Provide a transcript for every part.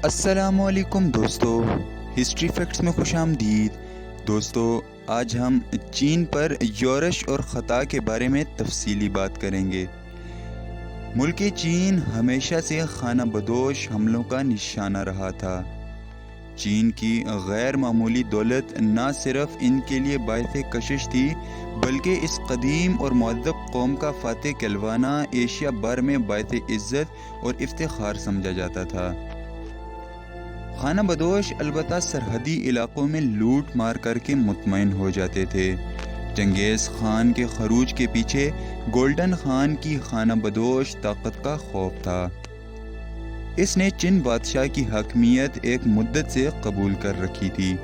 السلام علیکم دوستو، ہسٹری فیکٹس میں خوش آمدید۔ دوستو، آج ہم چین پر یورش اور خطا کے بارے میں تفصیلی بات کریں گے۔ ملک چین ہمیشہ سے خانہ بدوش حملوں کا نشانہ رہا تھا۔ چین کی غیر معمولی دولت نہ صرف ان کے لیے باعث کشش تھی، بلکہ اس قدیم اور مہذب قوم کا فاتح کہلوانا ایشیا بھر میں باعث عزت اور افتخار سمجھا جاتا تھا۔ خانہ بدوش البتہ سرحدی علاقوں میں لوٹ مار کر کے مطمئن ہو جاتے تھے۔ چنگیز خان کے خروج کے پیچھے گولڈن خان کی خانہ بدوش طاقت کا خوف تھا۔ اس نے چین بادشاہ کی حاکمیت ایک مدت سے قبول کر رکھی تھی،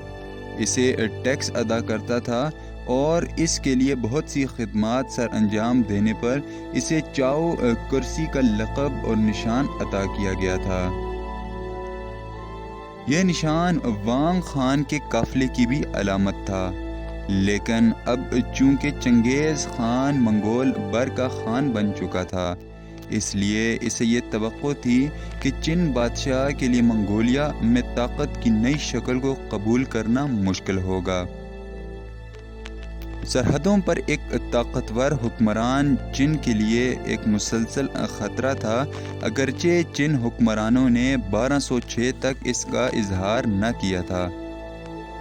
اسے ٹیکس ادا کرتا تھا اور اس کے لیے بہت سی خدمات سر انجام دینے پر اسے چاؤ کرسی کا لقب اور نشان عطا کیا گیا تھا۔ یہ نشان وانگ خان کے قافلے کی بھی علامت تھا، لیکن اب چونکہ چنگیز خان منگول بر کا خان بن چکا تھا، اس لیے اسے یہ توقع تھی کہ چین بادشاہ کے لیے منگولیا میں طاقت کی نئی شکل کو قبول کرنا مشکل ہوگا۔ سرحدوں پر ایک طاقتور حکمران چین کے لیے ایک مسلسل خطرہ تھا، اگرچہ چین حکمرانوں نے 1206 تک اس کا اظہار نہ کیا تھا۔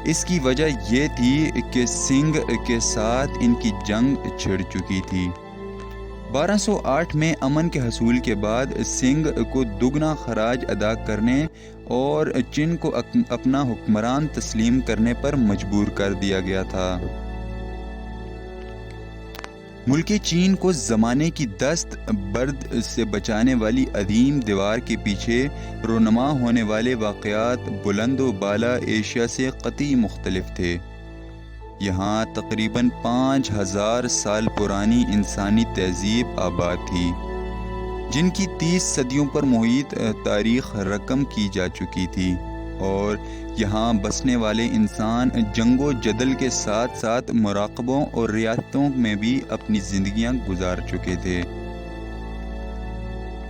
اس کی وجہ یہ تھی کہ سنگھ کے ساتھ ان کی جنگ چھڑ چکی تھی۔ 1208 میں امن کے حصول کے بعد سنگھ کو دگنا خراج ادا کرنے اور چین کو اپنا حکمران تسلیم کرنے پر مجبور کر دیا گیا تھا۔ ملک چین کو زمانے کی دست برد سے بچانے والی عظیم دیوار کے پیچھے رونما ہونے والے واقعات بلند و بالا ایشیا سے قطعی مختلف تھے۔ یہاں تقریباً 5000 سال پرانی انسانی تہذیب آباد تھی، جن کی 30 صدیوں پر محیط تاریخ رقم کی جا چکی تھی، اور یہاں بسنے والے انسان جنگ و جدل کے ساتھ ساتھ مراقبوں اور ریاستوں میں بھی اپنی زندگیاں گزار چکے تھے۔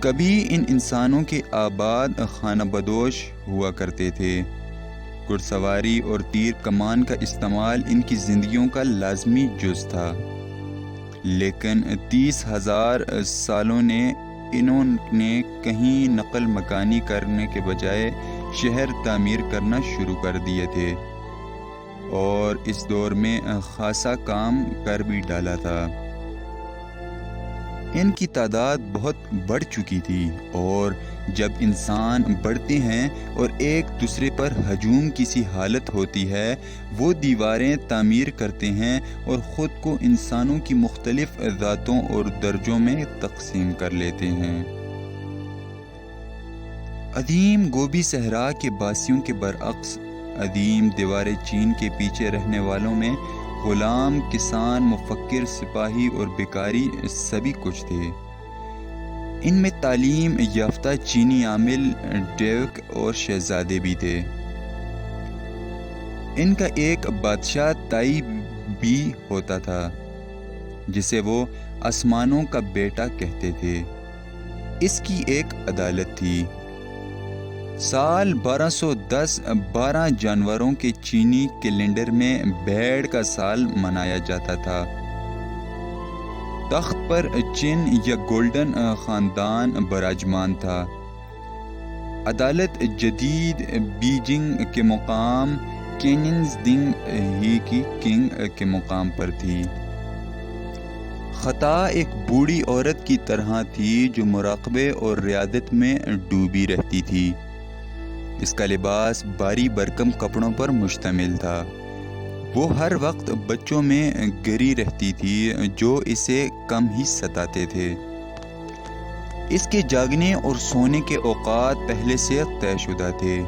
کبھی ان انسانوں کے آباد خانہ بدوش ہوا کرتے تھے۔ گھڑ سواری اور تیر کمان کا استعمال ان کی زندگیوں کا لازمی جز تھا، لیکن 30,000 سالوں نے انہوں نے کہیں نقل مکانی کرنے کے بجائے شہر تعمیر کرنا شروع کر دیے تھے، اور اس دور میں خاصا کام کر بھی ڈالا تھا۔ ان کی تعداد بہت بڑھ چکی تھی، اور جب انسان بڑھتے ہیں اور ایک دوسرے پر ہجوم کی سی حالت ہوتی ہے، وہ دیواریں تعمیر کرتے ہیں اور خود کو انسانوں کی مختلف ذاتوں اور درجوں میں تقسیم کر لیتے ہیں۔ عظیم گوبی صحرا کے باسیوں کے برعکس، عظیم دیوار چین کے پیچھے رہنے والوں میں غلام، کسان، مفکر، سپاہی اور بیکاری سبھی کچھ تھے۔ ان میں تعلیم یافتہ چینی عامل، ڈیوک اور شہزادے بھی تھے۔ ان کا ایک بادشاہ تائی بھی ہوتا تھا، جسے وہ آسمانوں کا بیٹا کہتے تھے۔ اس کی ایک عدالت تھی۔ سال 1210 12 جانوروں کے چینی کیلنڈر میں بھیڑ کا سال منایا جاتا تھا۔ تخت پر چین یا گولڈن خاندان براجمان تھا۔ عدالت جدید بیجنگ کے مقام کینینز دنگ ہی کی کنگ کے مقام پر تھی۔ خطا ایک بوڑھی عورت کی طرح تھی جو مراقبے اور ریاضت میں ڈوبی رہتی تھی۔ اس کا لباس بھاری بھرکم کپڑوں پر مشتمل تھا۔ وہ ہر وقت بچوں میں گری رہتی تھی جو اسے کم ہی ستاتے تھے۔ اس کے جاگنے اور سونے کے اوقات پہلے سے طے شدہ تھے۔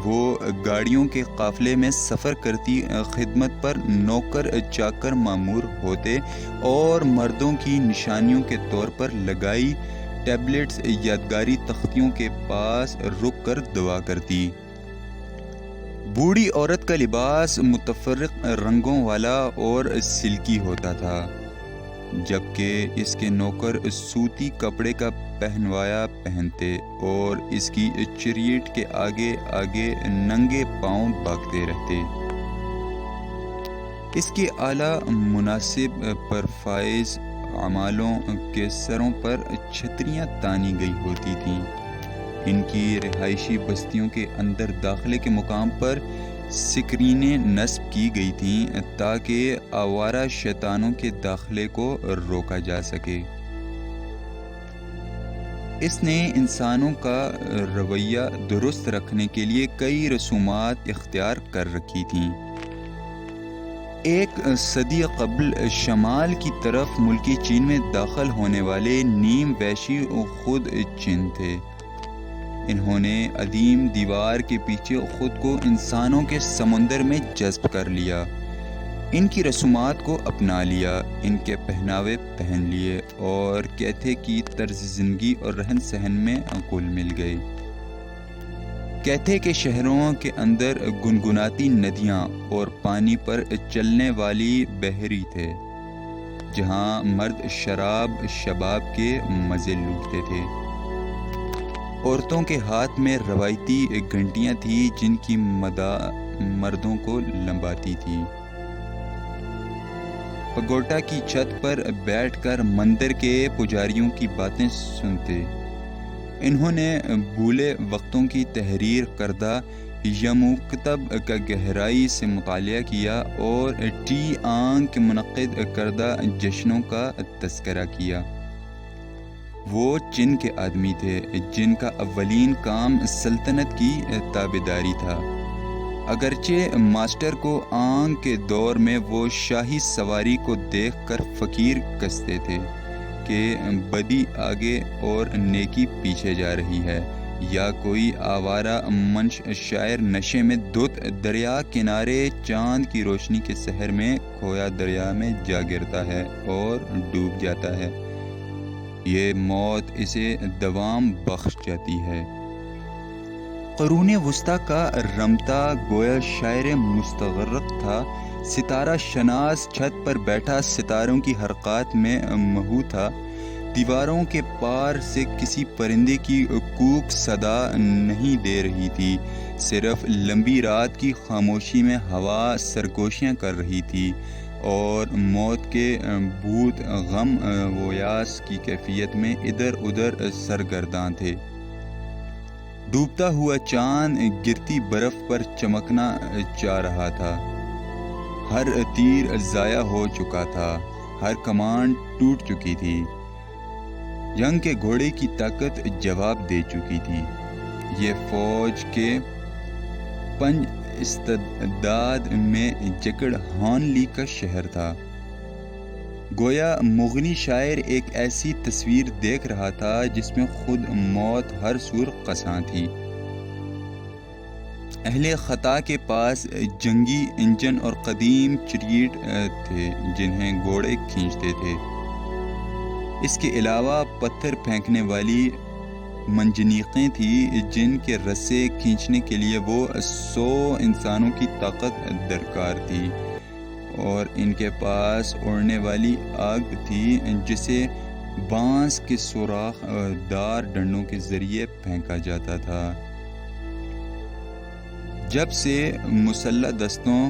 وہ گاڑیوں کے قافلے میں سفر کرتی خدمت پر نوکر چاکر مامور ہوتے اور مردوں کی نشانیوں کے طور پر لگائی ٹیبلٹس یادگاری تختیوں کے پاس رک کر دعا کرتی۔ بوڑھی عورت کا لباس متفرق رنگوں والا اور سلکی ہوتا تھا، جبکہ اس کے نوکر سوتی کپڑے کا پہنوایا پہنتے اور اس کی چریٹ کے آگے آگے ننگے پاؤں بھاگتے رہتے۔ اس کے اعلیٰ مناصب پر فائز عمالوں کے سروں پر چھتریاں تانی گئی ہوتی تھیں۔ ان کی رہائشی بستیوں کے اندر داخلے کے مقام پر سکرینیں نصب کی گئی تھیں تاکہ آوارہ شیطانوں کے داخلے کو روکا جا سکے۔ اس نے انسانوں کا رویہ درست رکھنے کے لیے کئی رسومات اختیار کر رکھی تھیں۔ ایک صدی قبل شمال کی طرف ملکی چین میں داخل ہونے والے نیم وحشی خود چین تھے۔ انہوں نے عظیم دیوار کے پیچھے خود کو انسانوں کے سمندر میں جذب کر لیا، ان کی رسومات کو اپنا لیا، ان کے پہناوے پہن لیے اور کیتھے کی طرز زندگی اور رہن سہن میں گھل مل گئے۔ کیتھے کے شہروں کے اندر گنگناتی ندیاں اور پانی پر چلنے والی بحری تھے، جہاں مرد شباب کے مزے لوٹتے تھے۔ عورتوں کے ہاتھ میں روایتی گھنٹیاں تھیں جن کی مدا مردوں کو لمباتی تھی۔ پگوٹا کی چھت پر بیٹھ کر مندر کے پجاریوں کی باتیں سنتے۔ انہوں نے بھولے وقتوں کی تحریر کردہ یموکتب کا گہرائی سے مطالعہ کیا اور ٹی آنگ کے منعقد کردہ جشنوں کا تذکرہ کیا۔ وہ چین کے آدمی تھے جن کا اولین کام سلطنت کی تابعداری تھا۔ اگرچہ ماسٹر کو آنگ کے دور میں وہ شاہی سواری کو دیکھ کر فقیر کستے تھے کہ بدی آگے اور نیکی پیچھے جا رہی ہے، یا کوئی آوارہ منش شاعر نشے میں دھت دریا کنارے چاند کی روشنی کے سحر میں کھویا دریا میں جا گرتا ہے اور ڈوب جاتا ہے، یہ موت اسے دوام بخش جاتی ہے۔ قرون وسطیٰ کا رمتا گویا شاعر مستغرق تھا، ستارہ شناس چھت پر بیٹھا ستاروں کی حرکات میں محو تھا۔ دیواروں کے پار سے کسی پرندے کی کوک صدا نہیں دے رہی تھی، صرف لمبی رات کی خاموشی میں ہوا سرگوشیاں کر رہی تھی اور موت کے بھوت غم و یاس کی کیفیت میں ادھر ادھر سرگرداں تھے۔ ڈوبتا ہوا چاند گرتی برف پر چمکنا چاہ رہا تھا، ہر تیر ضائع ہو چکا تھا، ہر کمان ٹوٹ چکی تھی، جنگ کے گھوڑے کی طاقت جواب دے چکی تھی۔ یہ فوج کے پنج استعداد میں جکڑ ہانلی کا شہر تھا۔ گویا مغنی شاعر ایک ایسی تصویر دیکھ رہا تھا جس میں خود موت ہر سور قصاں تھی۔ اہل خطا کے پاس جنگی انجن اور قدیم چریٹ تھے جنہیں گھوڑے کھینچتے تھے۔ اس کے علاوہ پتھر پھینکنے والی منجنیقیں تھیں جن کے رسے کھینچنے کے لیے وہ 100 انسانوں کی طاقت درکار تھی، اور ان کے پاس اڑنے والی آگ تھی جسے بانس کے سوراخ دار ڈنڈوں کے ذریعے پھینکا جاتا تھا۔ جب سے مسلح دستوں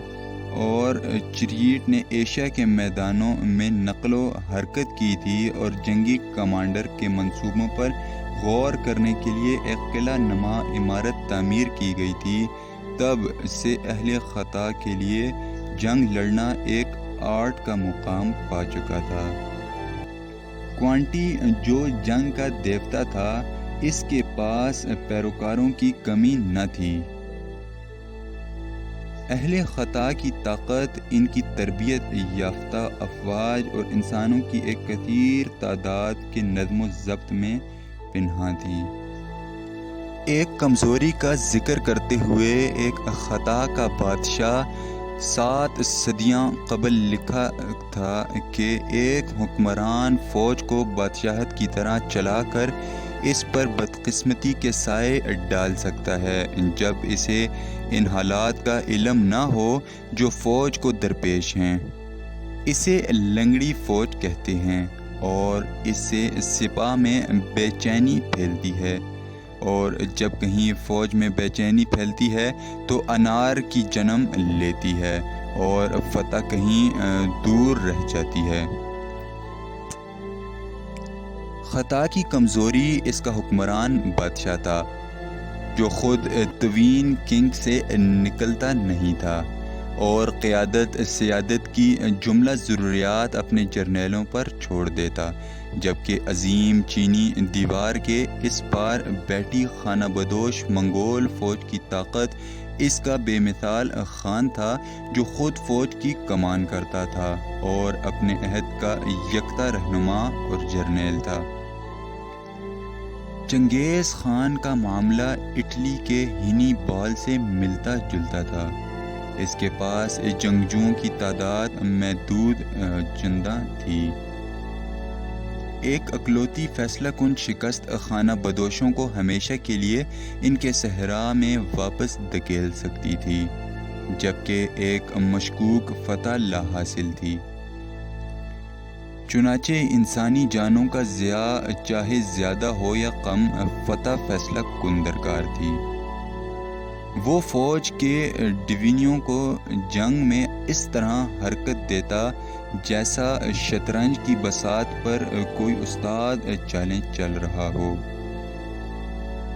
اور چریٹ نے ایشیا کے میدانوں میں نقل و حرکت کی تھی اور جنگی کمانڈر کے منصوبوں پر غور کرنے کے لیے ایک قلعہ نما عمارت تعمیر کی گئی تھی، تب سے اہل خطا کے لیے جنگ لڑنا ایک آرٹ کا مقام پا چکا تھا۔ کوانٹی جو جنگ کا دیوتا تھا، اس کے پاس پیروکاروں کی کمی نہ تھی۔ اہل خطا کی طاقت ان کی تربیت یافتہ افواج اور انسانوں کی ایک کثیر تعداد کے نظم و ضبط میں پنہاں تھی۔ ایک کمزوری کا ذکر کرتے ہوئے ایک خطا کا بادشاہ 7 صدیاں قبل لکھا تھا کہ ایک حکمران فوج کو بادشاہت کی طرح چلا کر اس پر بدقسمتی کے سائے ڈال سکتا ہے جب اسے ان حالات کا علم نہ ہو جو فوج کو درپیش ہیں۔ اسے لنگڑی فوج کہتے ہیں۔ اور اس سے سپاہ میں بے چینی پھیلتی ہے، اور جب کہیں فوج میں بے چینی پھیلتی ہے تو انار کی جنم لیتی ہے اور فتح کہیں دور رہ جاتی ہے۔ خطا کی کمزوری اس کا حکمران بادشاہ تھا، جو خود توین کنگ سے نکلتا نہیں تھا اور قیادت سیادت کی جملہ ضروریات اپنے جرنیلوں پر چھوڑ دیتا، جبکہ عظیم چینی دیوار کے اس پار بیٹھی خانہ بدوش منگول فوج کی طاقت اس کا بے مثال خان تھا، جو خود فوج کی کمان کرتا تھا اور اپنے عہد کا یکتا رہنما اور جرنیل تھا۔ چنگیز خان کا معاملہ اٹلی کے ہینی بال سے ملتا جلتا تھا۔ اس کے پاس جنگجوؤں کی تعداد محدود چندہ تھی۔ ایک اکلوتی فیصلہ کن شکست خانہ بدوشوں کو ہمیشہ کے لیے ان کے صحرا میں واپس دھکیل سکتی تھی، جبکہ ایک مشکوک فتح لا حاصل تھی۔ چنانچہ انسانی جانوں کا ضیاع چاہے زیادہ ہو یا کم، فتح فیصلہ کن درکار تھی۔ وہ فوج کے ڈوینیوں کو جنگ میں اس طرح حرکت دیتا جیسا شطرنج کی بساط پر کوئی استاد چالیں چل رہا ہو۔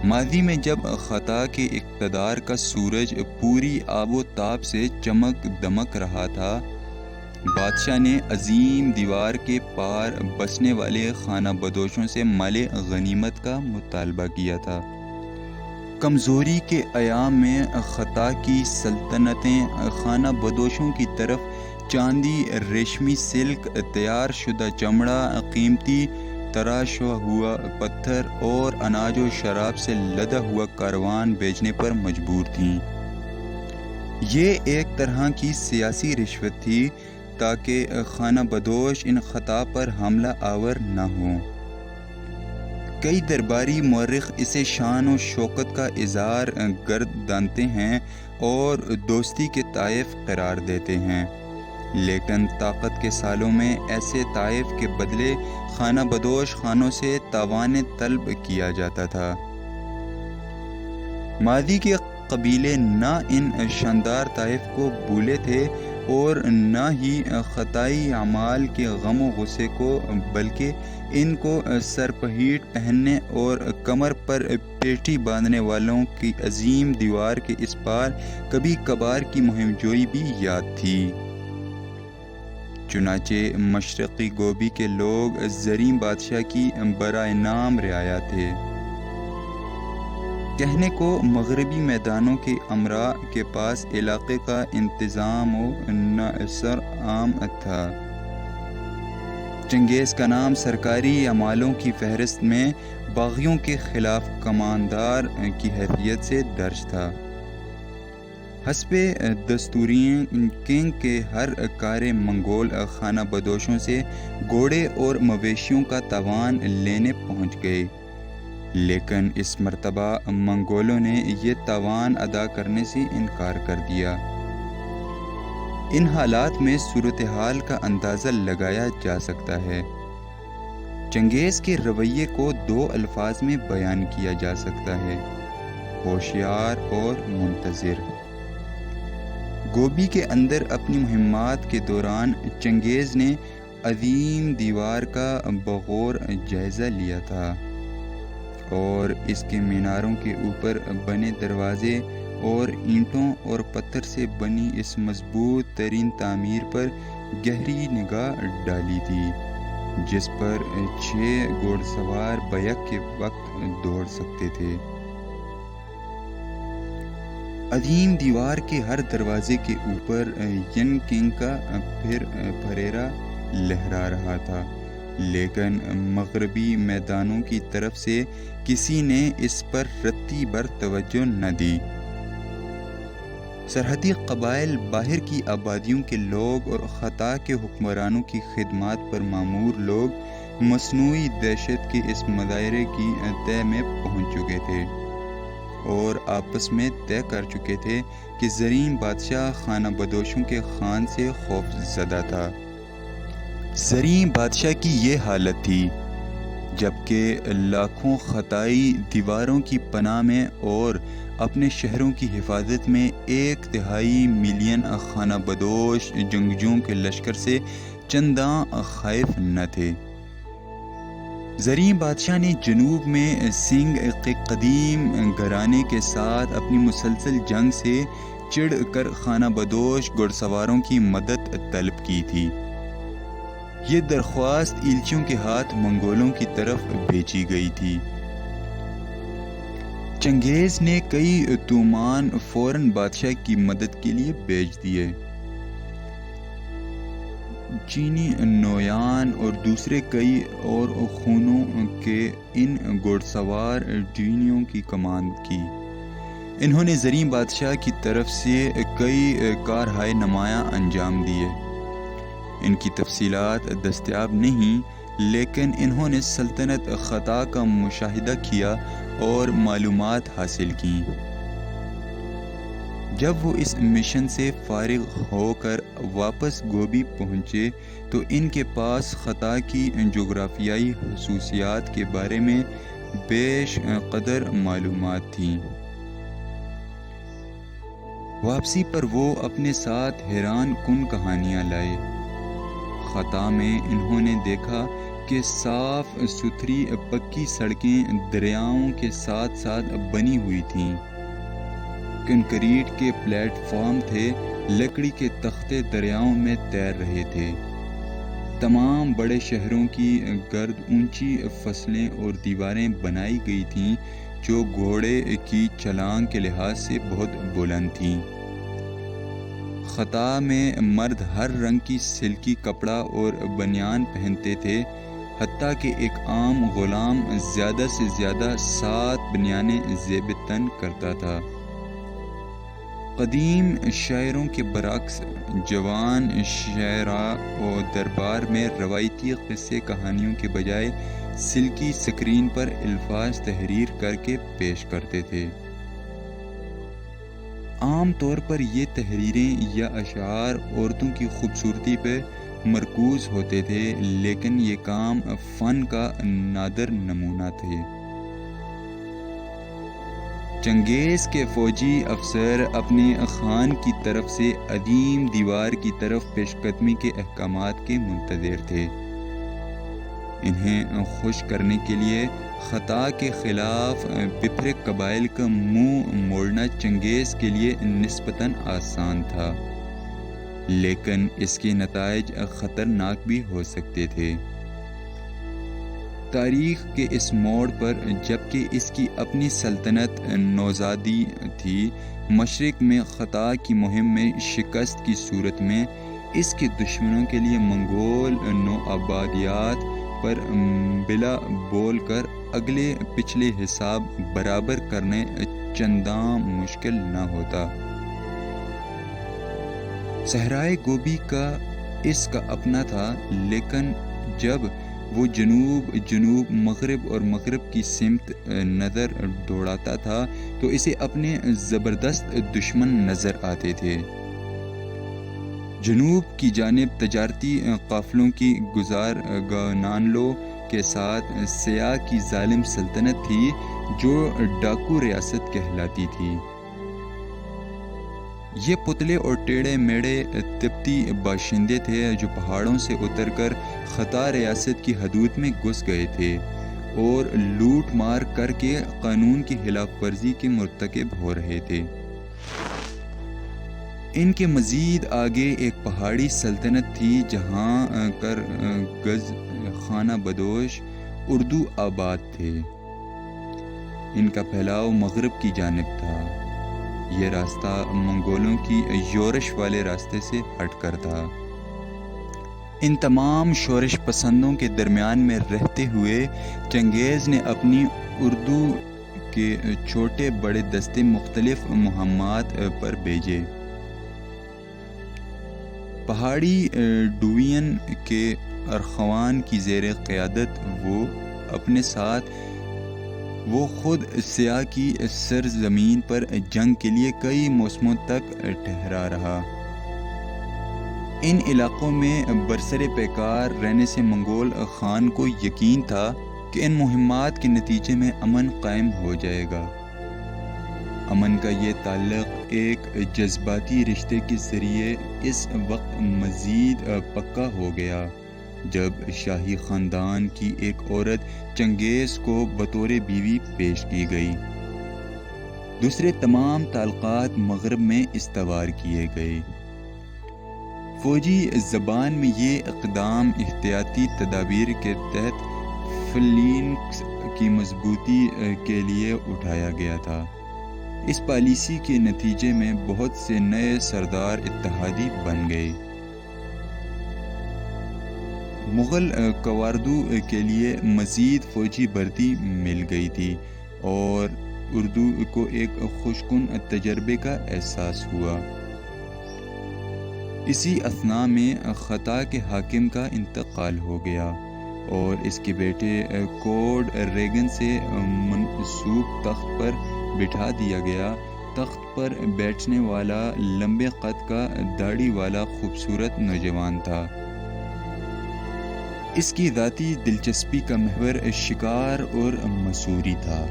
ماضی میں جب خطا کے اقتدار کا سورج پوری آب و تاب سے چمک دمک رہا تھا، بادشاہ نے عظیم دیوار کے پار بسنے والے خانہ بدوشوں سے مال غنیمت کا مطالبہ کیا تھا۔ کمزوری کے ایام میں خطا کی سلطنتیں خانہ بدوشوں کی طرف چاندی، ریشمی سلک، تیار شدہ چمڑا، قیمتی تراشا ہوا پتھر اور اناج و شراب سے لدا ہوا کاروان بیچنے پر مجبور تھیں۔ یہ ایک طرح کی سیاسی رشوت تھی تاکہ خانہ بدوش ان خطا پر حملہ آور نہ ہوں۔ کئی درباری مورخ اسے شان و شوکت کا اظہار گردانتے ہیں اور دوستی کے طائف قرار دیتے ہیں، لیکن طاقت کے سالوں میں ایسے طائف کے بدلے خانہ بدوش خانوں سے تاوان طلب کیا جاتا تھا۔ ماضی کے قبیلے نہ ان شاندار طائف کو بھولے تھے اور نہ ہی خطائی اعمال کے غم و غصے کو، بلکہ ان کو سرپہیٹ پہننے اور کمر پر پیٹھی باندھنے والوں کی عظیم دیوار کے اس پار کبھی کبھار کی مہم جوئی بھی یاد تھی۔ چنانچہ مشرقی گوبی کے لوگ زریں بادشاہ کی برائے نام رعایا تھے۔ کہنے کو مغربی میدانوں کے امراء کے پاس علاقے کا انتظام و نثر عام تھا۔ چنگیز کا نام سرکاری اعمالوں کی فہرست میں باغیوں کے خلاف کماندار کی حیثیت سے درج تھا۔ حسب دستورین کنگ کے ہر کار منگول خانہ بدوشوں سے گھوڑے اور مویشیوں کا تاوان لینے پہنچ گئے، لیکن اس مرتبہ منگولوں نے یہ تاوان ادا کرنے سے انکار کر دیا۔ ان حالات میں صورتحال کا اندازہ لگایا جا سکتا ہے۔ چنگیز کے رویے کو دو الفاظ میں بیان کیا جا سکتا ہے: ہوشیار اور منتظر۔ گوبی کے اندر اپنی مہمات کے دوران چنگیز نے عظیم دیوار کا بغور جائزہ لیا تھا اور اس کے میناروں کے اوپر بنے دروازے اور اینٹوں اور پتھر سے بنی اس مضبوط ترین تعمیر پر گہری نگاہ ڈالی تھی، جس پر 6 گھوڑ سوار بیک کے وقت دوڑ سکتے تھے۔ عظیم دیوار کے ہر دروازے کے اوپر ین کنگ کا پھریرا لہرا رہا تھا، لیکن مغربی میدانوں کی طرف سے کسی نے اس پر رتی بھر توجہ نہ دی۔ سرحدی قبائل، باہر کی آبادیوں کے لوگ اور خطا کے حکمرانوں کی خدمات پر مامور لوگ مصنوعی دہشت کے اس مظاہرے کی تہ میں پہنچ چکے تھے اور آپس میں طے کر چکے تھے کہ زریں بادشاہ خانہ بدوشوں کے خان سے خوف زدہ تھا۔ زریں بادشاہ کی یہ حالت تھی، جبکہ لاکھوں خطائی دیواروں کی پناہ میں اور اپنے شہروں کی حفاظت میں 1/3 ملین خانہ بدوش جنگجوؤں کے لشکر سے چنداں خائف نہ تھے۔ زریں بادشاہ نے جنوب میں سنگھ کے قدیم گھرانے کے ساتھ اپنی مسلسل جنگ سے چڑ کر خانہ بدوش گھڑ سواروں کی مدد طلب کی تھی۔ یہ درخواست ایلچیوں کے ہاتھ منگولوں کی طرف بھیجی گئی تھی۔ چنگیز نے کئی طومان فوراً بادشاہ کی مدد کے لیے بھیج دیے۔ چینی نویان اور دوسرے کئی اور خونوں کے ان گھڑ سوار ڈینیوں کی کمان کی۔ انہوں نے زریں بادشاہ کی طرف سے کئی کارہائے نمایاں انجام دیے۔ ان کی تفصیلات دستیاب نہیں، لیکن انہوں نے سلطنت خطا کا مشاہدہ کیا اور معلومات حاصل کیں۔ جب وہ اس مشن سے فارغ ہو کر واپس گوبی پہنچے تو ان کے پاس خطا کی جغرافیائی خصوصیات کے بارے میں بیش قدر معلومات تھیں۔ واپسی پر وہ اپنے ساتھ حیران کن کہانیاں لائے۔ خطا میں انہوں نے دیکھا کہ صاف ستھری پکی سڑکیں دریاؤں کے ساتھ ساتھ بنی ہوئی تھیں۔ کنکریٹ کے پلیٹ فارم تھے، لکڑی کے تختے دریاؤں میں تیر رہے تھے۔ تمام بڑے شہروں کی گرد اونچی فصلیں اور دیواریں بنائی گئی تھیں جو گھوڑے کی چھلانگ کے لحاظ سے بہت بلند تھیں۔ خطا میں مرد ہر رنگ کی سلکی کپڑا اور بنیان پہنتے تھے، حتیٰ کہ ایک عام غلام زیادہ سے زیادہ 7 بنیانیں زیب تن کرتا تھا۔ قدیم شاعروں کے برعکس جوان شاعراء اور دربار میں روایتی قصے کہانیوں کے بجائے سلکی سکرین پر الفاظ تحریر کر کے پیش کرتے تھے۔ عام طور پر یہ تحریریں یا اشعار عورتوں کی خوبصورتی پہ مرکوز ہوتے تھے، لیکن یہ کام فن کا نادر نمونہ تھے۔ چنگیز کے فوجی افسر اپنے خان کی طرف سے عظیم دیوار کی طرف پیش قدمی کے احکامات کے منتظر تھے۔ انہیں خوش کرنے کے لیے خطا کے خلاف بپھرے قبائل کا منہ موڑنا چنگیز کے لیے نسبتاً آسان تھا، لیکن اس کے نتائج خطرناک بھی ہو سکتے تھے۔ تاریخ کے اس موڑ پر، جبکہ اس کی اپنی سلطنت نوزادی تھی، مشرق میں خطا کی مہم میں شکست کی صورت میں اس کے دشمنوں کے لیے منگول نوآبادیات پر بلا بول کر اگلے پچھلے حساب برابر کرنے چنداں مشکل نہ ہوتا۔ صحرائے گوبی کا اس کا اپنا تھا، لیکن جب وہ جنوب مغرب اور مغرب کی سمت نظر دوڑاتا تھا تو اسے اپنے زبردست دشمن نظر آتے تھے۔ جنوب کی جانب تجارتی قافلوں کی گزارگانانلو کے ساتھ سیاہ کی ظالم سلطنت تھی جو ڈاکو ریاست کہلاتی تھی۔ یہ پتلے اور ٹیڑھے میڑے تبتی باشندے تھے جو پہاڑوں سے اتر کر خطا ریاست کی حدود میں گھس گئے تھے اور لوٹ مار کر کے قانون کی خلاف ورزی کے مرتکب ہو رہے تھے۔ ان کے مزید آگے ایک پہاڑی سلطنت تھی جہاں کرگز خانہ بدوش اردو آباد تھے۔ ان کا پھیلاؤ مغرب کی جانب تھا۔ یہ راستہ منگولوں کی یورش والے راستے سے ہٹ کر تھا۔ ان تمام شورش پسندوں کے درمیان میں رہتے ہوئے چنگیز نے اپنی اردو کے چھوٹے بڑے دستے مختلف مہمات پر بھیجے۔ پہاڑی ڈویژن کے ارخوان کی زیر قیادت وہ خود سیاہ کی سرزمین پر جنگ کے لیے کئی موسموں تک ٹھہرا رہا۔ ان علاقوں میں برسر پیکار رہنے سے منگول خان کو یقین تھا کہ ان مہمات کے نتیجے میں امن قائم ہو جائے گا۔ امن کا یہ تعلق ایک جذباتی رشتے کے ذریعے اس وقت مزید پکا ہو گیا جب شاہی خاندان کی ایک عورت چنگیز کو بطور بیوی پیش کی گئی۔ دوسرے تمام تعلقات مغرب میں استوار کیے گئے۔ فوجی زبان میں یہ اقدام احتیاطی تدابیر کے تحت فلینکس کی مضبوطی کے لیے اٹھایا گیا تھا۔ اس پالیسی کے نتیجے میں بہت سے نئے سردار اتحادی بن گئے۔ مغل قواردو کے لیے مزید فوجی بھرتی مل گئی تھی اور اردو کو ایک خوشکن تجربے کا احساس ہوا۔ اسی اثناء میں خطا کے حاکم کا انتقال ہو گیا اور اس کے بیٹے کوڈ ریگن سے منسوب تخت پر بٹھا دیا گیا۔ تخت پر بیٹھنے والا لمبے قد کا داڑھی والا خوبصورت نوجوان تھا۔ اس کی ذاتی دلچسپی کا محور شکار اور مسوری تھا۔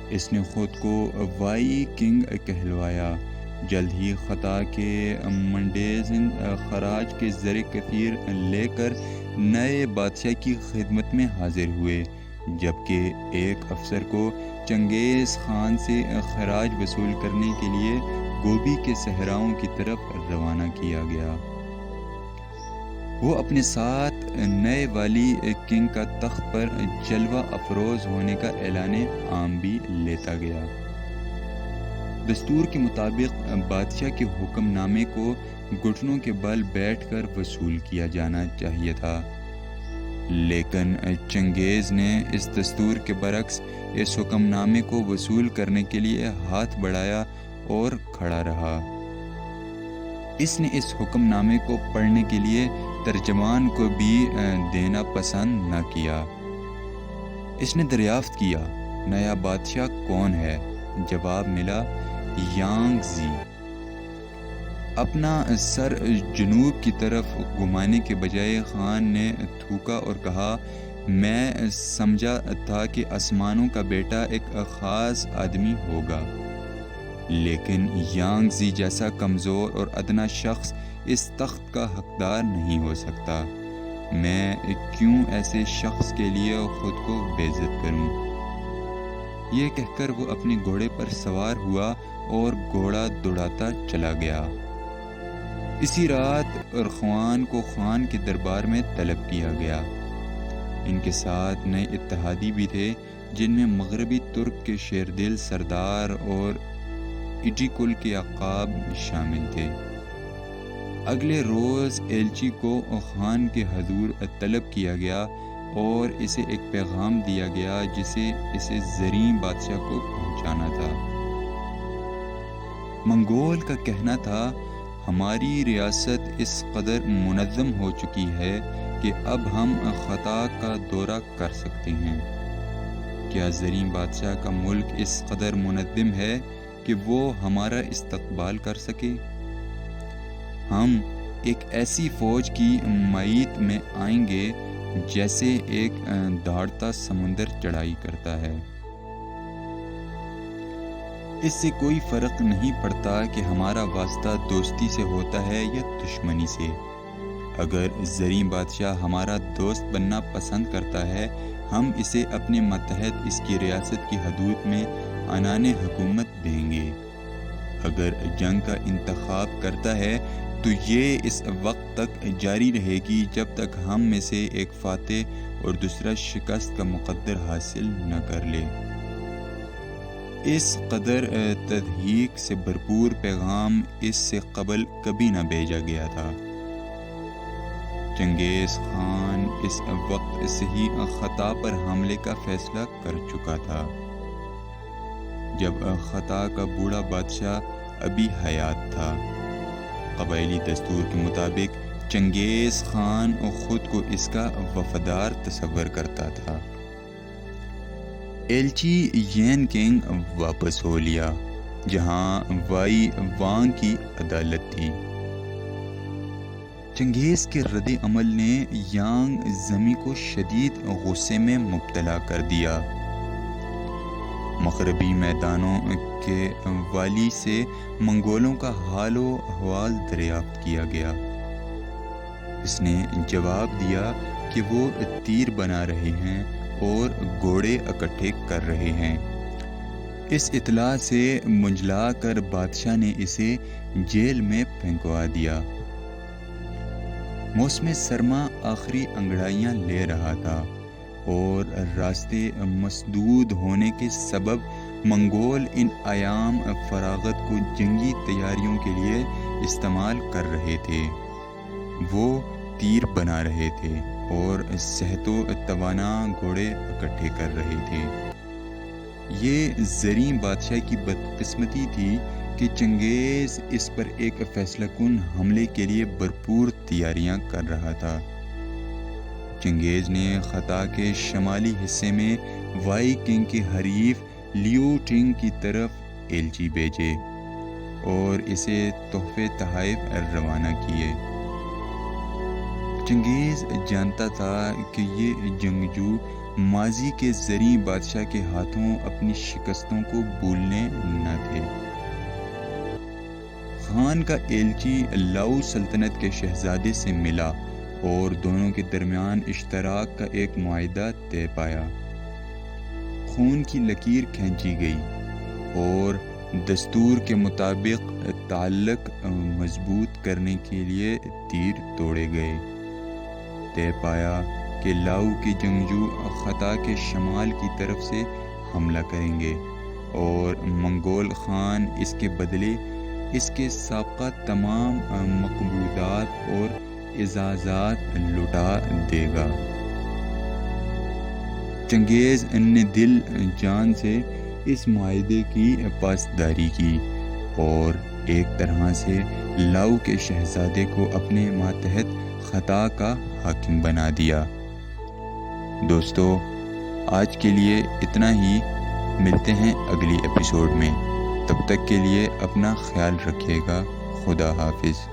اس نے خود کو وائی کنگ کہلوایا۔ جلد ہی خطا کے منڈیزن خراج کے زر کثیر لے کر نئے بادشاہ کی خدمت میں حاضر ہوئے، جبکہ ایک افسر کو چنگیز خان سے خراج وصول کرنے کے لیے گوبی کے صحراؤں کی طرف روانہ کیا گیا۔ وہ اپنے ساتھ نئے والی کنگ کا تخت پر جلوہ افروز ہونے کا اعلان عام بھی لیتا گیا۔ دستور کے مطابق بادشاہ کے حکم نامے کو گھٹنوں کے بل بیٹھ کر وصول کیا جانا چاہیے تھا، لیکن چنگیز نے اس دستور کے برعکس اس حکم نامے کو وصول کرنے کے لیے ہاتھ بڑھایا اور کھڑا رہا۔ اس نے اس حکم نامے کو پڑھنے کے لیے ترجمان کو بھی دینا پسند نہ کیا۔ اس نے دریافت کیا، نیا بادشاہ کون ہے؟ جواب ملا، یانگ زی۔ اپنا سر جنوب کی طرف گھمانے کے بجائے خان نے تھوکا اور کہا، میں سمجھا تھا کہ آسمانوں کا بیٹا ایک خاص آدمی ہوگا، لیکن یانگ زی جیسا کمزور اور ادنا شخص اس تخت کا حقدار نہیں ہو سکتا۔ میں کیوں ایسے شخص کے لیے خود کو بے عزت کروں؟ یہ کہہ کر وہ اپنے گھوڑے پر سوار ہوا اور گھوڑا دوڑاتا چلا گیا۔ اسی رات ارخوان کو خان کے دربار میں طلب کیا گیا۔ ان کے ساتھ نئے اتحادی بھی تھے، جن میں مغربی ترک کے شیردل سردار اور ایڈی کل کے عقاب شامل تھے۔ اگلے روز ایلچی کو خان کے حضور طلب کیا گیا اور اسے ایک پیغام دیا گیا جسے اسے زریں بادشاہ کو پہنچانا تھا۔ منگول کا کہنا تھا، ہماری ریاست اس قدر منظم ہو چکی ہے کہ اب ہم خطا کا دورہ کر سکتے ہیں۔ کیا زریں بادشاہ کا ملک اس قدر منظم ہے کہ وہ ہمارا استقبال کر سکے؟ ہم ایک ایسی فوج کی مائیت میں آئیں گے جیسے ایک دھاڑتا سمندر چڑھائی کرتا ہے۔ اس سے کوئی فرق نہیں پڑتا کہ ہمارا واسطہ دوستی سے ہوتا ہے یا دشمنی سے۔ اگر زریں بادشاہ ہمارا دوست بننا پسند کرتا ہے، ہم اسے اپنے ماتحت اس کی ریاست کی حدود میں عنان حکومت دیں گے۔ اگر جنگ کا انتخاب کرتا ہے تو یہ اس وقت تک جاری رہے گی جب تک ہم میں سے ایک فاتح اور دوسرا شکست کا مقدر حاصل نہ کر لے۔ اس قدر تضحیک سے بھرپور پیغام اس سے قبل کبھی نہ بھیجا گیا تھا۔ چنگیز خان اس وقت صحیح خطا پر حملے کا فیصلہ کر چکا تھا۔ جب خطا کا بوڑھا بادشاہ ابھی حیات تھا، قبائلی دستور کے مطابق چنگیز خان خود کو اس کا وفادار تصور کرتا تھا۔ ایلچی یین کنگ واپس ہو لیا، جہاں وائی وانگ کی عدالت تھی۔ چنگیز کے رد عمل نے یانگ زمی کو شدید غصے میں مبتلا کر دیا۔ مغربی میدانوں کے والی سے منگولوں کا حال و احوال دریافت کیا گیا۔ اس نے جواب دیا کہ وہ تیر بنا رہے ہیں اور گھوڑے اکٹھے کر رہے ہیں۔ اس اطلاع سے منجلا کر بادشاہ نے اسے جیل میں پھینکوا دیا۔ موسم سرما آخری انگڑائیاں لے رہا تھا اور راستے مسدود ہونے کے سبب منگول ان ایام فراغت کو جنگی تیاریوں کے لیے استعمال کر رہے تھے۔ وہ تیر بنا رہے تھے اور صحت و توانا گھوڑے اکٹھے کر رہے تھے۔ یہ زریں بادشاہ کی بدقسمتی تھی کہ چنگیز اس پر ایک فیصلہ کن حملے کے لیے بھرپور تیاریاں کر رہا تھا۔ چنگیز نے خطا کے شمالی حصے میں وائی کنگ کے حریف لیو ٹنگ کی طرف ایلچی بھیجے اور اسے تحفے تحائف روانہ کیے۔ چنگیز جانتا تھا کہ یہ جنگجو ماضی کے زریں بادشاہ کے ہاتھوں اپنی شکستوں کو بھولنے نہ تھے۔ خان کا ایلچی لاؤ سلطنت کے شہزادے سے ملا اور دونوں کے درمیان اشتراک کا ایک معاہدہ طے پایا۔ خون کی لکیر کھینچی گئی اور دستور کے مطابق تعلق مضبوط کرنے کے لیے تیر توڑے گئے۔ طے پایا کہ لاؤ کے جنگجو خطا کے شمال کی طرف سے حملہ کریں گے اور منگول خان اس کے بدلے اس کے سابقہ تمام مقبوضات اور اعزازات لوٹا دے گا۔ چنگیز نے دل جان سے اس معاہدے کی پاسداری کی اور ایک طرح سے لاؤ کے شہزادے کو اپنے ماتحت خطا کا حاکم بنا دیا۔ دوستو، آج کے لیے اتنا ہی، ملتے ہیں اگلی ایپیسوڈ میں۔ تب تک کے لیے اپنا خیال رکھیے گا۔ خدا حافظ۔